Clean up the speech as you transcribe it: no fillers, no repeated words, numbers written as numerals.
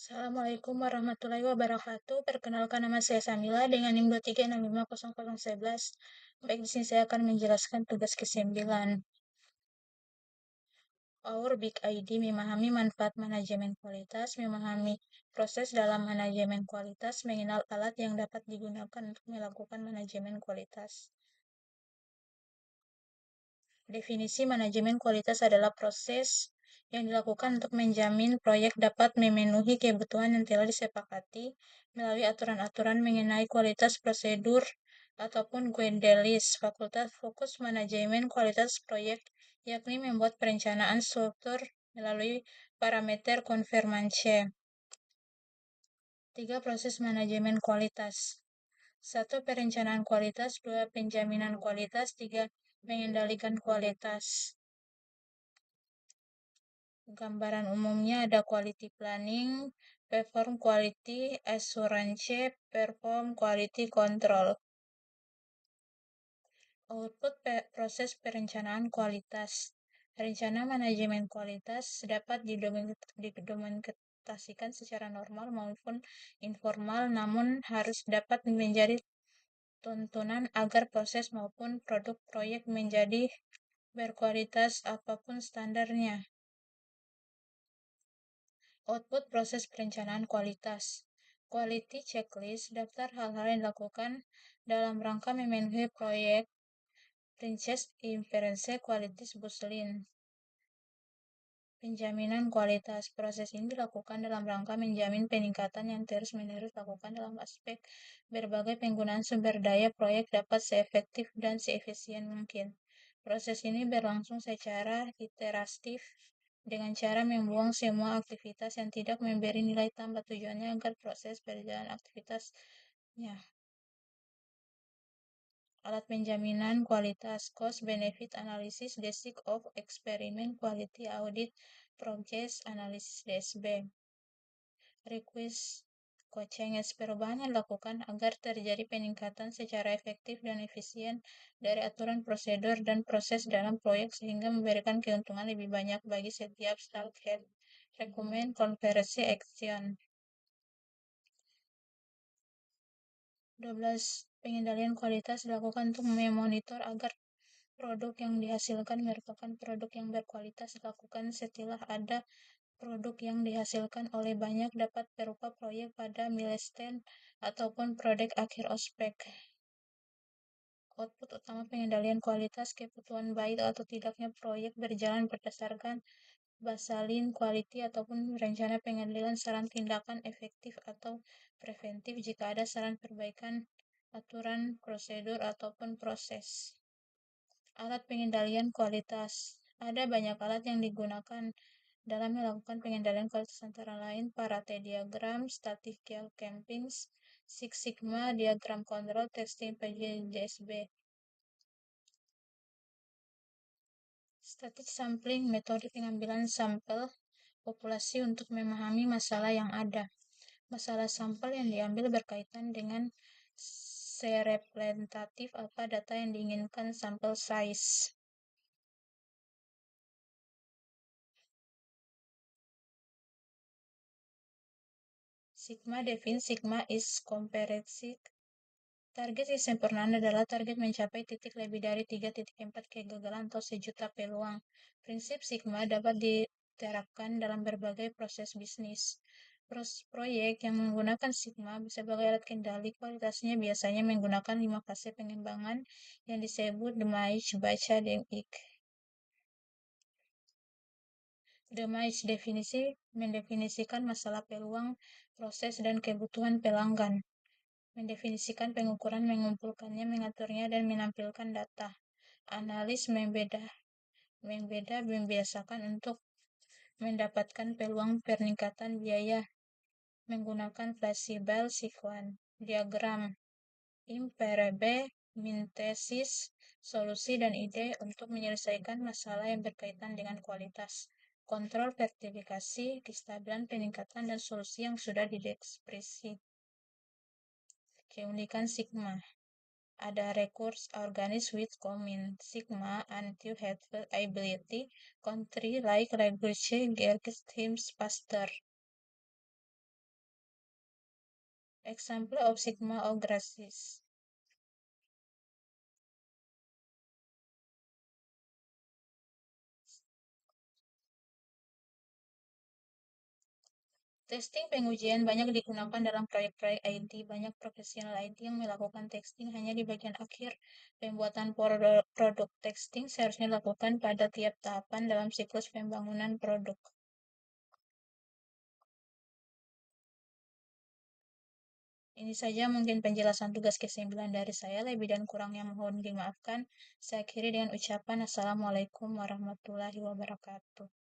Assalamualaikum warahmatullahi wabarakatuh. Perkenalkan nama saya Samila dengan NIM 23650011. Baik, di sini saya akan menjelaskan tugas ke-9. Our Big ID memahami manfaat manajemen kualitas, memahami proses dalam manajemen kualitas, mengenal alat yang dapat digunakan untuk melakukan manajemen kualitas. Definisi manajemen kualitas adalah proses yang dilakukan untuk menjamin proyek dapat memenuhi kebutuhan yang telah disepakati melalui aturan-aturan mengenai kualitas prosedur ataupun guidelines. Fakultas fokus manajemen kualitas proyek yakni membuat perencanaan struktur melalui parameter konfirmasi. 3. Proses manajemen kualitas. 1. Perencanaan kualitas. 2. Penjaminan kualitas. 3. Mengendalikan kualitas. Gambaran umumnya ada quality planning, perform quality assurance, perform quality control. Output proses perencanaan kualitas. Rencana manajemen kualitas dapat didokumentasikan secara normal maupun informal, namun harus dapat menjadi tuntunan agar proses maupun produk proyek menjadi berkualitas apapun standarnya. Output proses perencanaan kualitas. Quality checklist, daftar hal-hal yang dilakukan dalam rangka memenuhi proyek. Princess Inference Quality Buslin. Penjaminan kualitas. Proses ini dilakukan dalam rangka menjamin peningkatan yang terus-menerus dilakukan dalam aspek berbagai penggunaan sumber daya proyek dapat seefektif dan seefisien mungkin. Proses ini berlangsung secara iteratif dengan cara membuang semua aktivitas yang tidak memberi nilai tambah, tujuannya agar proses berjalan aktivitasnya. Alat penjaminan kualitas, cost benefit analysis, basic of experiment quality audit, progress analysis DSB. Request changes, perubahan yang dilakukan agar terjadi peningkatan secara efektif dan efisien dari aturan prosedur dan proses dalam proyek sehingga memberikan keuntungan lebih banyak bagi setiap stakeholder. Recommend conversion action. 12. Pengendalian kualitas dilakukan untuk memonitor agar produk yang dihasilkan merupakan produk yang berkualitas. Dilakukan setelah ada produk yang dihasilkan oleh banyak dapat berupa proyek pada milestone ataupun produk akhir ospek. Output utama pengendalian kualitas, kebutuhan baik atau tidaknya proyek berjalan berdasarkan baseline quality ataupun rencana pengendalian, saran tindakan efektif atau preventif jika ada saran perbaikan aturan, prosedur, ataupun proses. Alat pengendalian kualitas. Ada banyak alat yang digunakan dalam melakukan pengendalian kualitas antara lain Parate diagram, statistical campings, Six Sigma, diagram kontrol, testing PGDSB. Static sampling, metode pengambilan sampel populasi untuk memahami masalah yang ada. Masalah sampel yang diambil berkaitan dengan serepresentatif apa data yang diinginkan sampel size. Sigma define sigma is comparison. Target kesempurnaan adalah target mencapai titik lebih dari 3.4 kegagalan atau sejuta peluang. Prinsip sigma dapat diterapkan dalam berbagai proses bisnis. Proyek yang menggunakan sigma sebagai alat kendali kualitasnya biasanya menggunakan 5 fase pengembangan yang disebut DMAIC, baca dan ik. DMAIC mendefinisikan masalah peluang, proses, dan kebutuhan pelanggan. Mendefinisikan pengukuran, mengumpulkannya, mengaturnya, dan menampilkan data. Analis membiasakan untuk mendapatkan peluang peningkatan biaya menggunakan fleksibel sequence, diagram, imperebe, mintesis, solusi dan ide untuk menyelesaikan masalah yang berkaitan dengan kualitas. Kontrol verifikasi, kestabilan, peningkatan, dan solusi yang sudah dideskripsi. Keunikan Sigma. Ada recurse organis with common sigma anti-hateful ability, country like language, gears themes faster. Example of Sigma or Grasis. Testing pengujian banyak digunakan dalam proyek-proyek IT. Banyak profesional IT yang melakukan testing hanya di bagian akhir. Pembuatan produk testing seharusnya dilakukan pada tiap tahapan dalam siklus pembangunan produk. Ini saja mungkin penjelasan tugas ke-9 dari saya. Lebih dan kurangnya mohon dimaafkan. Saya akhiri dengan ucapan Assalamualaikum warahmatullahi wabarakatuh.